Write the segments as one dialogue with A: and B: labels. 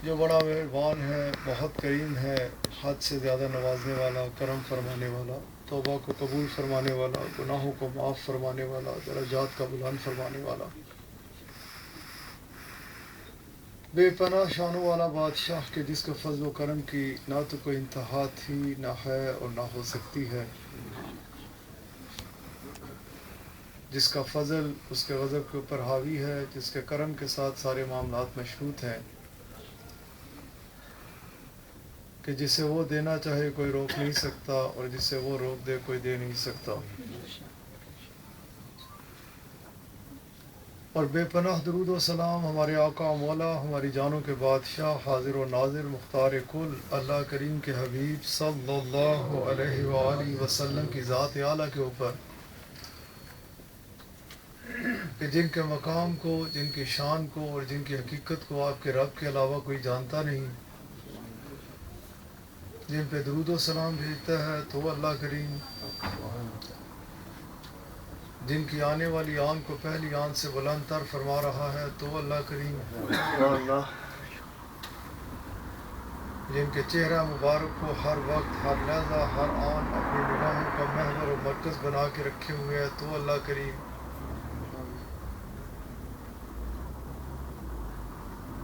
A: جو بڑا مہربان ہے، بہت کریم ہے، حد سے زیادہ نوازنے والا، کرم فرمانے والا، توبہ کو قبول فرمانے والا، گناہوں کو معاف فرمانے والا، درجات کا بلند فرمانے والا، بے پناہ شانوں والا بادشاہ کہ جس کے فضل و کرم کی نہ تو کوئی انتہا تھی، نہ ہے اور نہ ہو سکتی ہے، جس کا فضل اس کے غضب کے اوپر حاوی ہے، جس کے کرم کے ساتھ سارے معاملات مشروط ہیں، کہ جسے وہ دینا چاہے کوئی روک نہیں سکتا اور جسے وہ روک دے کوئی دے نہیں سکتا۔ اور بے پناہ درود و سلام ہمارے آقا و مولا، ہماری جانوں کے بادشاہ، حاضر و ناظر، مختار کل، اللہ کریم کے حبیب صلی اللہ علیہ وآلہ وسلم کی ذات اعلیٰ کے اوپر، کہ جن کے مقام کو، جن کی شان کو اور جن کی حقیقت کو آپ کے رب کے علاوہ کوئی جانتا نہیں، جن پہ درود و سلام بھیجتا ہے تو اللہ کریم، جن کی آنے والی آن کو پہلی آن سے بلند تر فرما رہا ہے تو اللہ کریم، جن کے چہرہ مبارک کو ہر وقت، ہر لحظہ، ہر آن اپنی نگاہوں کا محور و مرکز بنا کے رکھے ہوئے ہے تو اللہ کریم،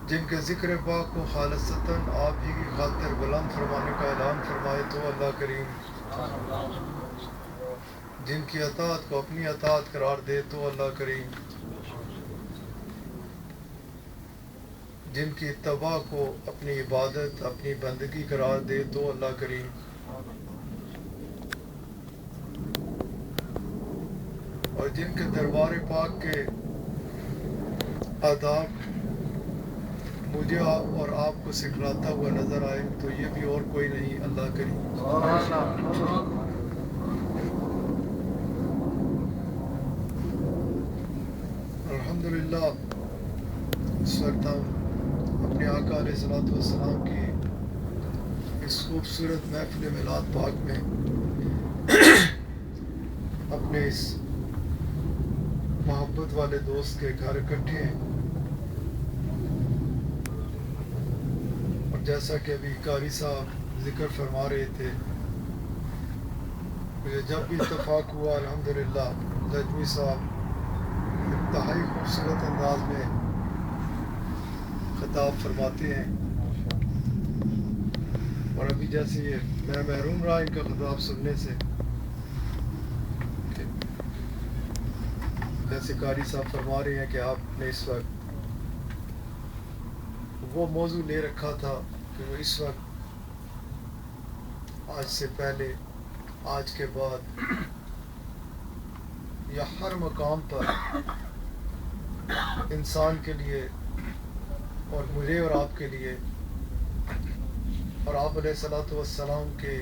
A: جن کے ذکر پاک کو خالصتاً آپ ہی کی خاطر بلند فرمانے کا اعلان فرمائے تو اللہ کریم، جن کی اطاعت کو اپنی اطاعت قرار دے تو اللہ کریم، جن کی اتباع کو اپنی عبادت، اپنی بندگی قرار دے تو اللہ کریم، اور جن کے دربار پاک کے آداب مجھے اور آپ کو سکھلاتا ہوا نظر آئے تو یہ بھی اور کوئی نہیں، اللہ کریم۔ الحمدللہ اس وقت ہم اپنے آقا علیہ الصلوۃ والسلام کی اس خوبصورت محفل میلاد پاک میں اپنے اس محبت والے دوست کے گھر اکٹھے ہیں، اور جیسا کہ ابھی قاری صاحب ذکر فرما رہے تھے، مجھے جب بھی اتفاق ہوا الحمدللہ لجمی صاحب انتہائی خوبصورت انداز میں خطاب فرماتے ہیں، اور ابھی جیسے میں محروم رہا ان کا خطاب سننے سے، جیسے قاری صاحب فرما رہے ہیں کہ آپ نے اس وقت وہ موضوع لے رکھا تھا کہ وہ اس وقت، آج سے پہلے، آج کے بعد، یا ہر مقام پر انسان کے لیے اور مجھے اور آپ کے لیے اور آپ علیہ الصلوۃ والسلام کے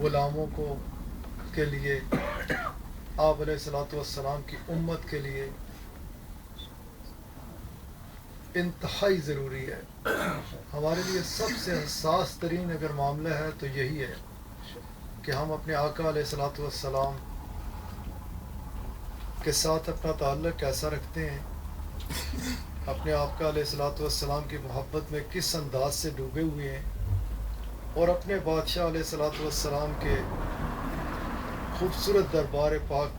A: غلاموں کو کے لیے، آپ علیہ الصلوۃ والسلام کی امت کے لیے انتہائی ضروری ہے۔ ہمارے لیے سب سے حساس ترین اگر معاملہ ہے تو یہی ہے کہ ہم اپنے آقا علیہ الصلوۃ والسلام کے ساتھ اپنا تعلق کیسا رکھتے ہیں، اپنے آقا علیہ الصلوۃ والسلام کی محبت میں کس انداز سے ڈوبے ہوئے ہیں، اور اپنے بادشاہ علیہ الصلوۃ والسلام کے خوبصورت دربار پاک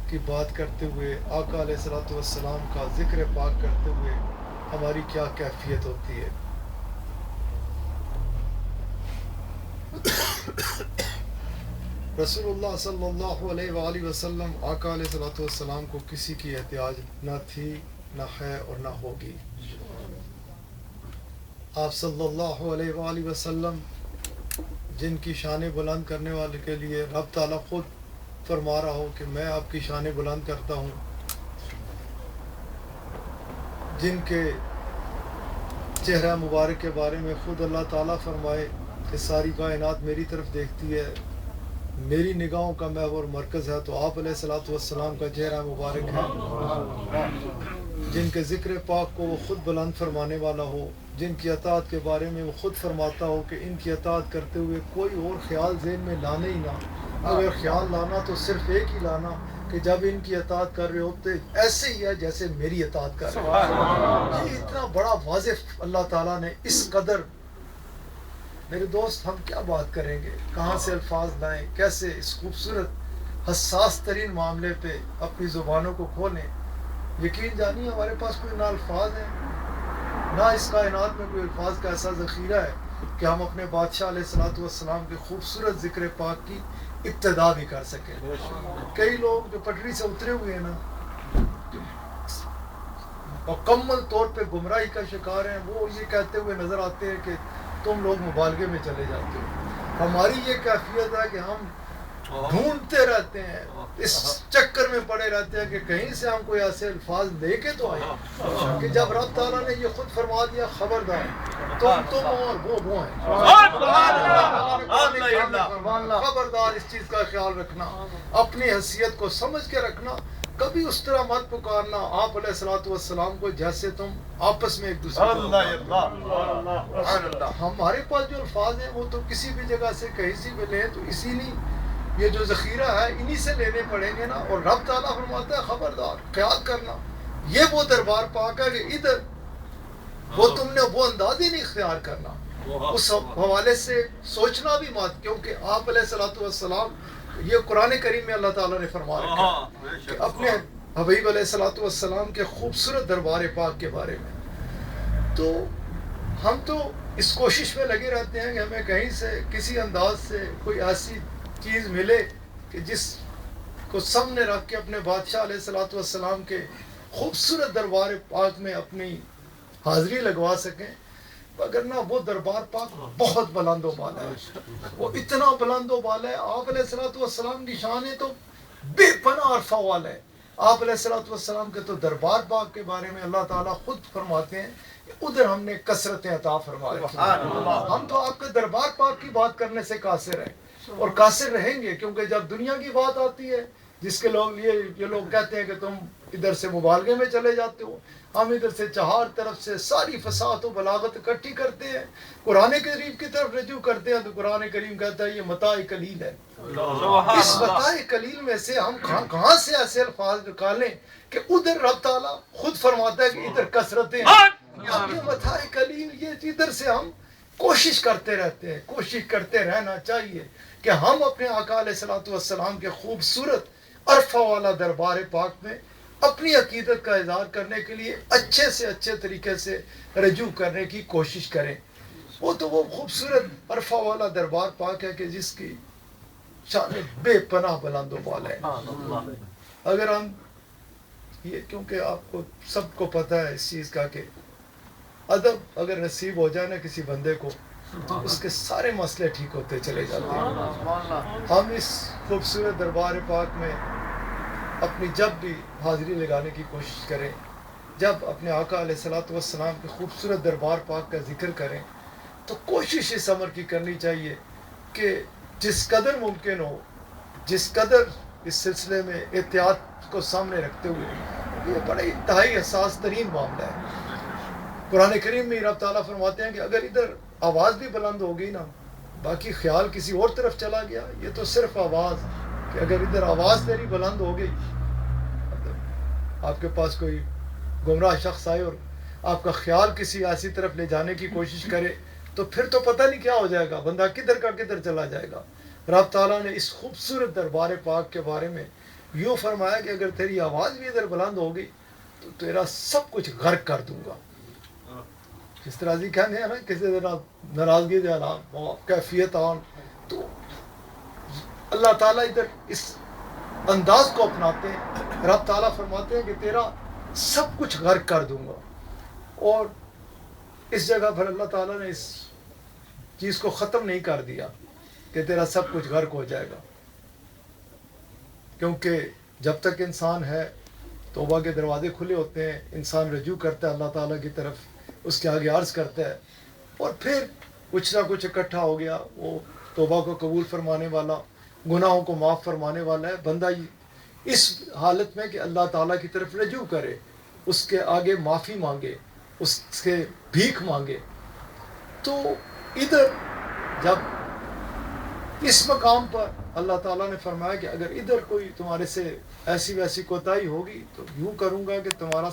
A: کی بات کرتے ہوئے، آقا علیہ الصلوۃ والسلام کا ذکر پاک کرتے ہوئے ہماری کیا کیفیت ہوتی ہے۔ رسول اللہ صلی اللہ علیہ وآلہ وسلم، آقا علیہ الصلوۃ والسلام کو کسی کی احتیاج نہ تھی، نہ ہے اور نہ ہوگی۔ آپ صلی اللہ علیہ وآلہ وسلم جن کی شان بلند کرنے والے کے لیے رب تعالیٰ خود فرما رہا ہو کہ میں آپ کی شان بلند کرتا ہوں، جن کے چہرہ مبارک کے بارے میں خود اللہ تعالیٰ فرمائے کہ ساری کائنات میری طرف دیکھتی ہے، میری نگاہوں کا محور مرکز ہے، تو آپ علیہ الصلوۃ والسلام کا چہرہ مبارک ہے، جن کے ذکر پاک کو وہ خود بلند فرمانے والا ہو، جن کی اطاعت کے بارے میں وہ خود فرماتا ہو کہ ان کی اطاعت کرتے ہوئے کوئی اور خیال ذہن میں لانا ہی نہ، اگر خیال لانا تو صرف ایک ہی لانا کہ جب ان کی اطاعت کر رہے ہوتے ایسے ہی ہے جیسے میری اطاعت کر رہے ہیں. یہ اتنا بڑا واضح اللہ تعالیٰ نے اس قدر. میرے دوست ہم کیا بات کریں گے, کہاں سے الفاظ لائیں, کیسے اس خوبصورت حساس ترین معاملے پہ اپنی زبانوں کو کھولیں. یقین جانیے ہمارے پاس کوئی نہ الفاظ ہیں, نہ اس کائنات میں کوئی الفاظ کا ایسا ذخیرہ ہے کہ ہم اپنے بادشاہ علیہ الصلوۃ والسلام کے خوبصورت ذکر پاک کی ابتدا بھی کر سکیں. کئی لوگ جو پٹری سے اترے ہوئے ہیں نا, مکمل طور پہ گمراہی کا شکار ہیں, وہ یہ کہتے ہوئے نظر آتے ہیں کہ تم لوگ مبالغے میں چلے جاتے ہو. ہماری یہ کیفیت ہے کہ ہم ڈھونڈتے رہتے ہیں, اس چکر میں پڑے رہتے ہیں کہ کہیں سے ہم کوئی ایسے الفاظ لے کے تو آئیں کہ جب رب تعالیٰ نے یہ خود فرما دیا خبردار تم اور وہ ہیں, خبردار اس چیز کا خیال رکھنا, اپنی حیثیت کو سمجھ کے رکھنا. کبھی اس طرح مت پکارنا آپ علیہ الصلوۃ والسلام کو جیسے تم آپس میں ایک دوسرے کو. ہمارے پاس جو الفاظ ہیں وہ تو کسی بھی جگہ سے کہیں سے بھی لیں تو اسی لیے یہ جو ذخیرہ ہے انہی سے لینے پڑیں گے نا. اور رب تعالیٰ فرماتا ہے خبردار خیال کرنا, یہ وہ دربار پاک ہے کہ ادھر وہ تم نے وہ انداز ہی نہیں اختیار کرنا. اس حوالے سے سوچنا بھی مت, کیونکہ آپ علیہ الصلوۃ والسلام یہ قرآن کریم میں اللہ تعالیٰ نے فرما رکھا ہے کہ اپنے حبیب علیہ الصلوۃ والسلام کے خوبصورت دربار پاک کے بارے میں. تو ہم تو اس کوشش میں لگے رہتے ہیں کہ ہمیں کہیں سے کسی انداز سے کوئی ایسی چیز ملے کہ جس کو سامنے رکھ کے اپنے بادشاہ علیہ الصلوۃ والسلام کے خوبصورت دربار پاک میں اپنی حاضری لگوا سکیں. اگر نہ وہ دربار پاک بہت بلند و بالا ہے, وہ اتنا بلند و بالا ہے. آپ علیہ الصلوۃ والسلام کی شان تو بے پناہ اور فوال ہے. آپ علیہ الصلوۃ والسلام کے تو دربار پاک کے بارے میں اللہ تعالیٰ خود فرماتے ہیں کہ ادھر ہم نے کثرت عطا فرما رکھی ہے. ہم تو آپ کے دربار پاک کی بات کرنے سے قاصر ہیں اور قاصر رہیں گے, کیونکہ جب دنیا کی بات آتی ہے جس کے لوگ یہ لوگ کہتے ہیں کہ تم ادھر سے مبالغے میں چلے جاتے ہو, ہم ادھر سے چہار طرف سے ساری فصاحت و بلاغت اکٹھی کرتے ہیں, قرآن کریم کی طرف رجوع کرتے ہیں تو قرآن کریم کہتا ہے یہ متاع قلیل ہے. اس متاع قلیل میں سے ہم کہاں سے ایسے الفاظ نکالیں کہ ادھر رب تعالیٰ خود فرماتا ہے کہ ادھر کثرتیں ہیں. یہ متاع قلیل, یہ ادھر سے ہم کوشش کرتے رہتے ہیں, کوشش کرتے رہنا چاہیے کہ ہم اپنے آقا علیہ الصلوۃ والسلام کے خوبصورت عرفہ والا دربار پاک میں اپنی عقیدت کا اظہار کرنے کے لیے اچھے سے اچھے طریقے سے رجوع کرنے کی کوشش کریں. وہ تو وہ خوبصورت عرفہ والا دربار پاک ہے کہ جس کی شان بے پناہ بلند و بالا ہے. اگر ہم یہ, کیونکہ آپ کو سب کو پتہ ہے اس چیز کا کہ ادب اگر نصیب ہو جائے نا کسی بندے کو, اس کے سارے مسئلے ٹھیک ہوتے چلے جاتے ہیں. ہم اس خوبصورت دربار پاک میں اپنی جب بھی حاضری لگانے کی کوشش کریں, جب اپنے آقا علیہ الصلوۃ والسلام کے خوبصورت دربار پاک کا ذکر کریں تو کوشش اس عمر کی کرنی چاہیے کہ جس قدر ممکن ہو, جس قدر اس سلسلے میں احتیاط کو سامنے رکھتے ہوئے, یہ بڑا انتہائی حساس ترین معاملہ ہے. قرآن کریم میں رب تعالیٰ فرماتے ہیں کہ اگر ادھر آواز بھی بلند ہو گئی نا, باقی خیال کسی اور طرف چلا گیا, یہ تو صرف آواز, کہ اگر ادھر آواز تیری بلند ہو گئی, آپ کے پاس کوئی گمراہ شخص آئے اور آپ کا خیال کسی ایسی طرف لے جانے کی کوشش کرے تو پھر تو پتہ نہیں کیا ہو جائے گا, بندہ کدھر کا کدھر چلا جائے گا. رب تعالیٰ نے اس خوبصورت دربار پاک کے بارے میں یوں فرمایا کہ اگر تیری آواز بھی ادھر بلند ہو گئی تو تیرا سب کچھ غرق کر دوں گا. اس طرح سے کہنے ہیں نا کسی طرح ناراضگی دینا کیفیت آن, تو اللہ تعالیٰ ادھر اس انداز کو اپناتے ہیں. رب تعالیٰ فرماتے ہیں کہ تیرا سب کچھ غرق کر دوں گا, اور اس جگہ پر اللہ تعالیٰ نے اس چیز کو ختم نہیں کر دیا کہ تیرا سب کچھ غرق ہو جائے گا, کیونکہ جب تک انسان ہے توبہ کے دروازے کھلے ہوتے ہیں, انسان رجوع کرتا ہے اللہ تعالیٰ کی طرف, اس کے آگے عرض کرتا ہے, اور پھر کچھ نہ کچھ اکٹھا ہو گیا, وہ توبہ کو قبول فرمانے والا, گناہوں کو معاف فرمانے والا ہے. بندہ اس حالت میں کہ اللہ تعالیٰ کی طرف رجوع کرے, اس کے آگے معافی مانگے, اس سے بھیک مانگے. تو ادھر جب اس مقام پر اللہ تعالیٰ نے فرمایا کہ اگر ادھر کوئی تمہارے سے ایسی ویسی کوتاہی ہوگی تو یوں کروں گا کہ تمہارا